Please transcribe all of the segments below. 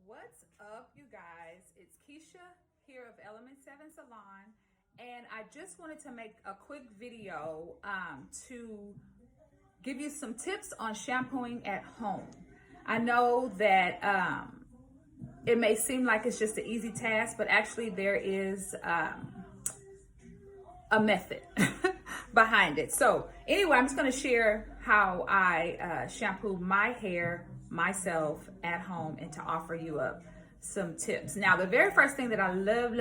What's up, you guys? It's Keisha here of Element 7 Salon, and I just wanted to make a quick video to give you some tips on shampooing at home. I know that it may seem like it's just an easy task, but actually there is a method behind it. So anyway, I'm just going to share how I shampoo my hair myself at home and to offer you up some tips. Now, the very first thing that I love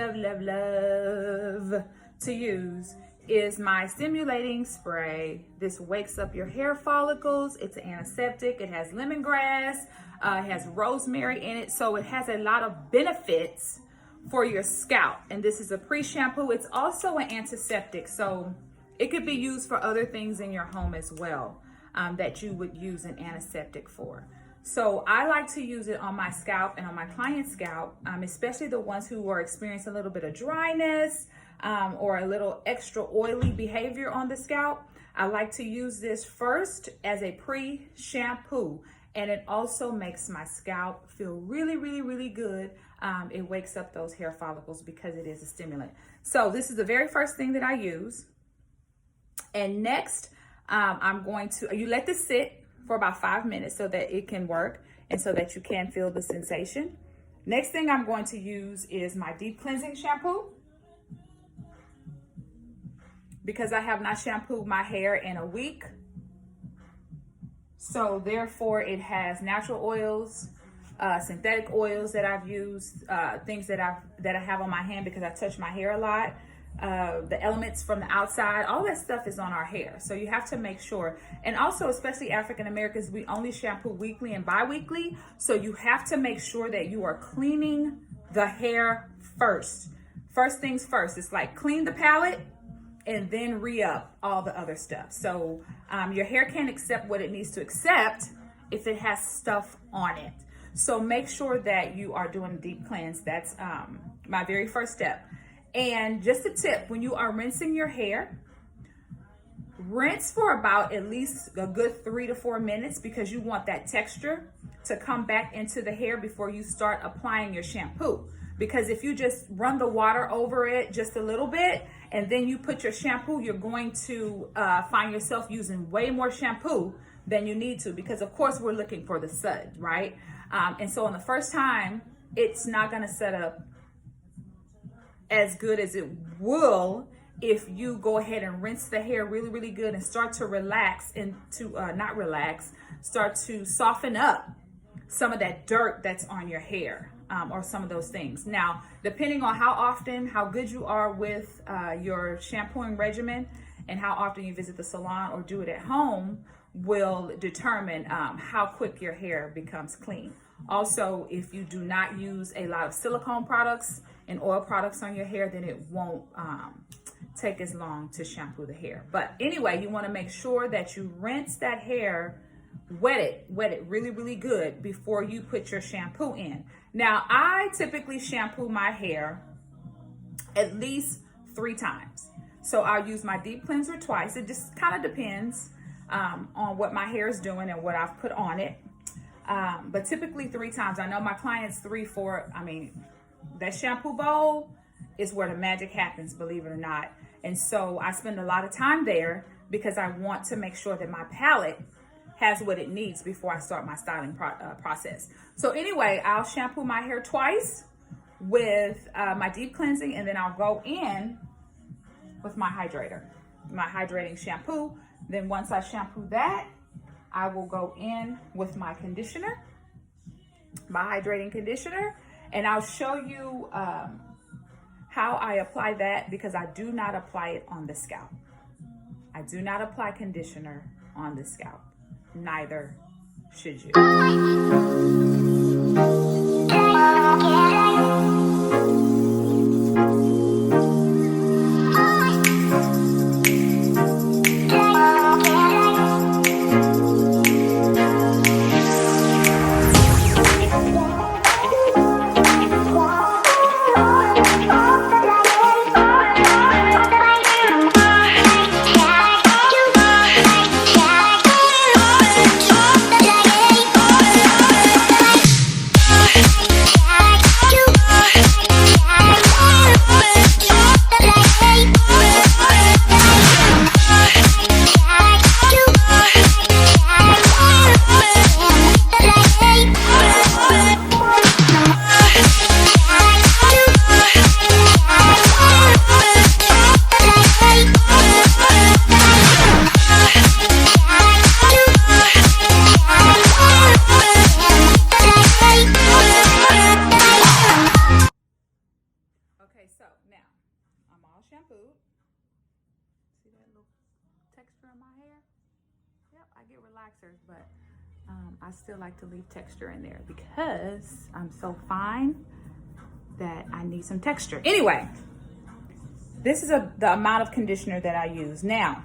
to use is my stimulating spray. This wakes up your hair follicles. It's an antiseptic. It has lemongrass. It has rosemary in it. So it has a lot of benefits for your scalp. And this is a pre-shampoo. It's also an antiseptic. So it could be used for other things in your home as well that you would use an antiseptic for. So I like to use it on my scalp and on my client's scalp, especially the ones who are experiencing a little bit of dryness or a little extra oily behavior on the scalp. I like to use this first as a pre-shampoo, and it also makes my scalp feel really good. It wakes up those hair follicles because it is a stimulant. So this is the very first thing that I use. And next, I'm going to, you let this sit for about 5 minutes so that it can work and so that you can feel the sensation. Next thing I'm going to use is my deep cleansing shampoo, because I have not shampooed my hair in a week. So therefore it has natural oils, synthetic oils that I've used, things that I have on my hand because I touch my hair a lot. The elements from the outside, all that stuff is on our hair. So you have to make sure. And also, especially African Americans, we only shampoo weekly and bi-weekly. So you have to make sure that you are cleaning the hair first. First things first. It's like clean the palette and then re-up all the other stuff. So your hair can't accept what it needs to accept if it has stuff on it. So make sure that you are doing a deep cleanse. That's my very first step. And just a tip, when you are rinsing your hair, rinse for about at least a good 3 to 4 minutes, because you want that texture to come back into the hair before you start applying your shampoo. Because if you just run the water over it just a little bit and then you put your shampoo, you're going to find yourself using way more shampoo than you need to, because of course we're looking for the suds, right? And so on the first time, it's not going to set up as good as it will if you go ahead and rinse the hair really good and start to relax and to start to soften up some of that dirt that's on your hair, or some of those things. Now, depending on how often, how good you are with your shampooing regimen and how often you visit the salon or do it at home will determine how quick your hair becomes clean. Also, if you do not use a lot of silicone products and oil products on your hair, then it won't take as long to shampoo the hair. But anyway, you want to make sure that you rinse that hair, wet it really good before you put your shampoo in. Now, I typically shampoo my hair at least 3 times. So I'll use my deep cleanser twice. It just kind of depends on what my hair is doing and what I've put on it. But typically 3 times. I know my clients 3, 4. I mean, that shampoo bowl is where the magic happens, believe it or not. And so I spend a lot of time there because I want to make sure that my palette has what it needs before I start my styling process. So anyway, I'll shampoo my hair twice with my deep cleansing, and then I'll go in with my hydrator, my hydrating shampoo. Then once I shampoo that, I will go in with my conditioner, my hydrating conditioner, and I'll show you how I apply that, because I do not apply it on the scalp. I do not apply conditioner on the scalp. Neither should you. shampooed. See that little texture in my hair? Yep, I get relaxers, but I still like to leave texture in there because I'm so fine that I need some texture. Anyway, this is the amount of conditioner that I use. Now,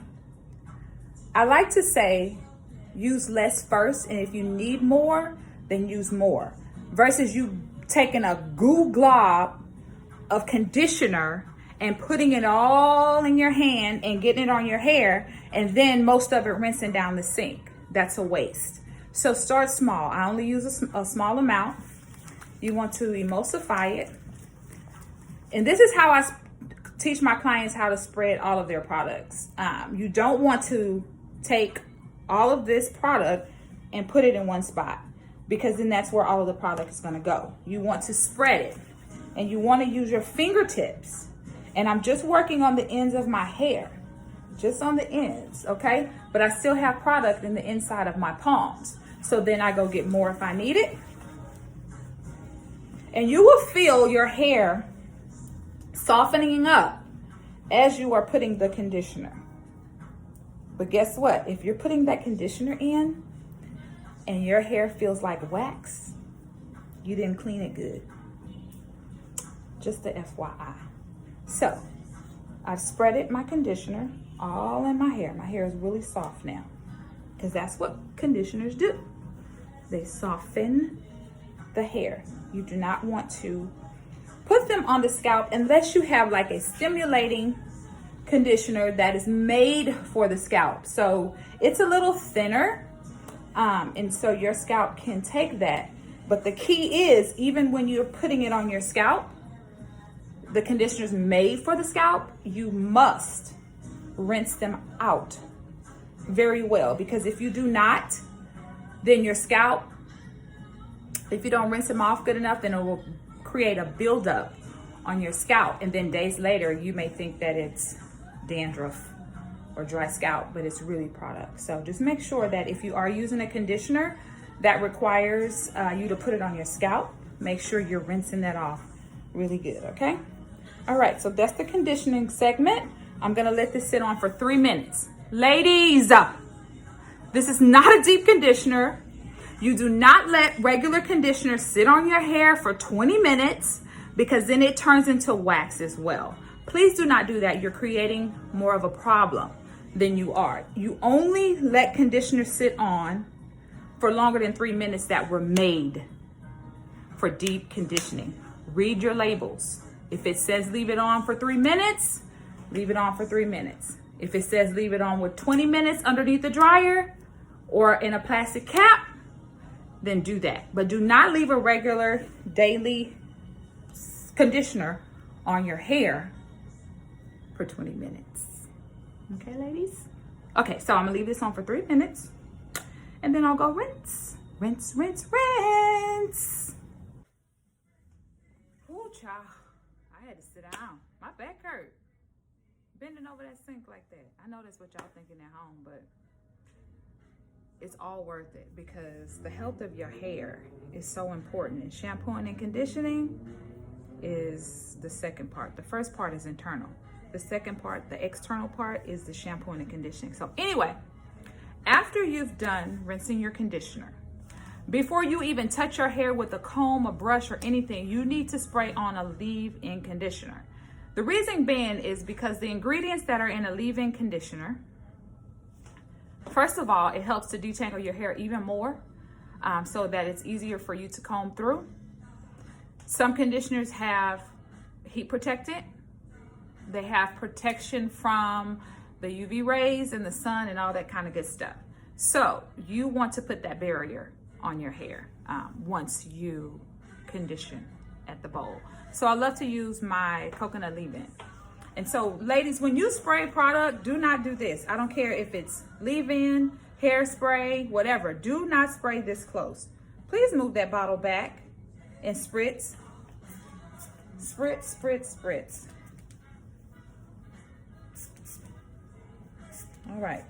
I like to say use less first, and if you need more, then use more. Versus you taking a goo glob of conditioner and putting it all in your hand and getting it on your hair, and then most of it rinsing down the sink. That's a waste. So start small. I only use a small amount. You want to emulsify it. And this is how I teach my clients how to spread all of their products. You don't want to take all of this product and put it in one spot, because then that's where all of the product is going to go. You want to spread it, and you want to use your fingertips. And I'm just working on the ends of my hair, just on the ends, okay? But I still have product in the inside of my palms. So then I go get more if I need it. And you will feel your hair softening up as you are putting the conditioner. But guess what? If you're putting that conditioner in and your hair feels like wax, you didn't clean it good. Just the FYI. So I've spreaded my conditioner all in my hair. My hair is really soft now, because that's what conditioners do. They soften the hair. You do not want to put them on the scalp unless you have like a stimulating conditioner that is made for the scalp. So it's a little thinner, and so your scalp can take that. But the key is, even when you're putting it on your scalp, the conditioner's made for the scalp, you must rinse them out very well, because if you do not, then your scalp, if you don't rinse them off good enough, then it will create a buildup on your scalp, and then days later you may think that it's dandruff or dry scalp, but it's really product. So just make sure that if you are using a conditioner that requires you to put it on your scalp, make sure you're rinsing that off really good, okay? All right, so that's the conditioning segment. I'm gonna let this sit on for 3 minutes. Ladies, this is not a deep conditioner. You do not let regular conditioner sit on your hair for 20 minutes, because then it turns into wax as well. Please do not do that. You're creating more of a problem than you are. You only let conditioner sit on for longer than 3 minutes that were made for deep conditioning. Read your labels. If it says leave it on for 3 minutes, leave it on for 3 minutes. If it says leave it on with 20 minutes underneath the dryer or in a plastic cap, then do that. But do not leave a regular daily conditioner on your hair for 20 minutes. Okay, ladies? Okay, so I'm gonna leave this on for 3 minutes, and then I'll go rinse. Rinse, rinse, rinse. Ooh, child. I had to sit down. My back hurt. Bending over that sink like that. I know that's what y'all thinking at home, but it's all worth it, because the health of your hair is so important. And shampooing and conditioning is the second part. The first part is internal. The second part, the external part, is the shampooing and conditioning. So anyway, after you've done rinsing your conditioner, before you even touch your hair with a comb, a brush, or anything, you need to spray on a leave-in conditioner. The reason being is because the ingredients that are in a leave-in conditioner, first of all, it helps to detangle your hair even more, so that it's easier for you to comb through. Some conditioners have heat protectant. They have protection from the UV rays and the sun and all that kind of good stuff. So you want to put that barrier on your hair once you condition at the bowl. So I love to use my coconut leave-in. And so ladies, when you spray product, do not do this. I don't care if it's leave-in, hairspray, whatever. Do not spray this close. Please move that bottle back and spritz. Spritz, spritz, spritz. All right.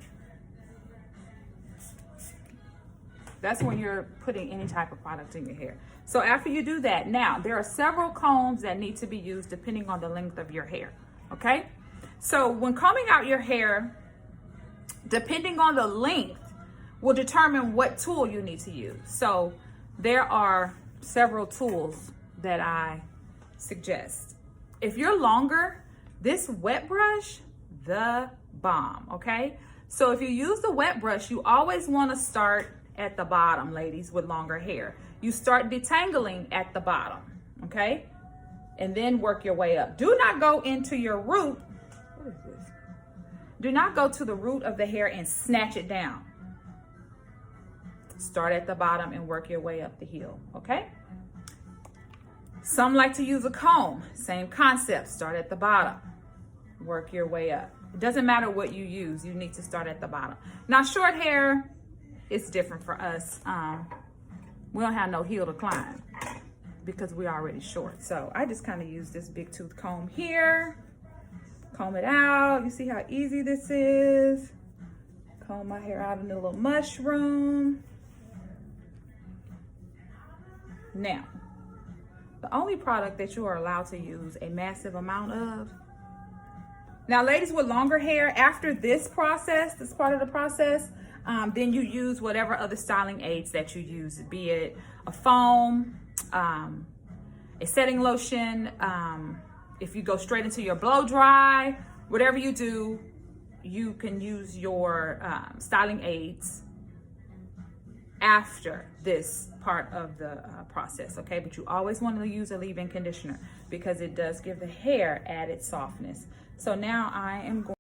That's when you're putting any type of product in your hair. So after you do that, now there are several combs that need to be used depending on the length of your hair, okay? So when combing out your hair, depending on the length will determine what tool you need to use. So there are several tools that I suggest. If you're longer, this wet brush, the bomb, okay? So if you use the wet brush, you always want to start at the bottom, ladies with longer hair. You start detangling at the bottom, okay? And then work your way up. Do not go into your root. What is this? Do not go to the root of the hair and snatch it down. Start at the bottom and work your way up the heel, okay? Some like to use a comb. Same concept. Start at the bottom. Work your way up. It doesn't matter what you use. You need to start at the bottom. Now, short hair, it's different for us. We don't have no heel to climb because we're already short. So I just kind of use this big tooth comb here. Comb it out. You see how easy this is? Comb my hair out in a little mushroom. Now, the only product that you are allowed to use a massive amount of. Now, ladies with longer hair, after this process, this part of the process, then you use whatever other styling aids that you use, be it a foam, a setting lotion, if you go straight into your blow dry, whatever you do, you can use your styling aids after this part of the process, okay? But you always want to use a leave-in conditioner because it does give the hair added softness. So now I am going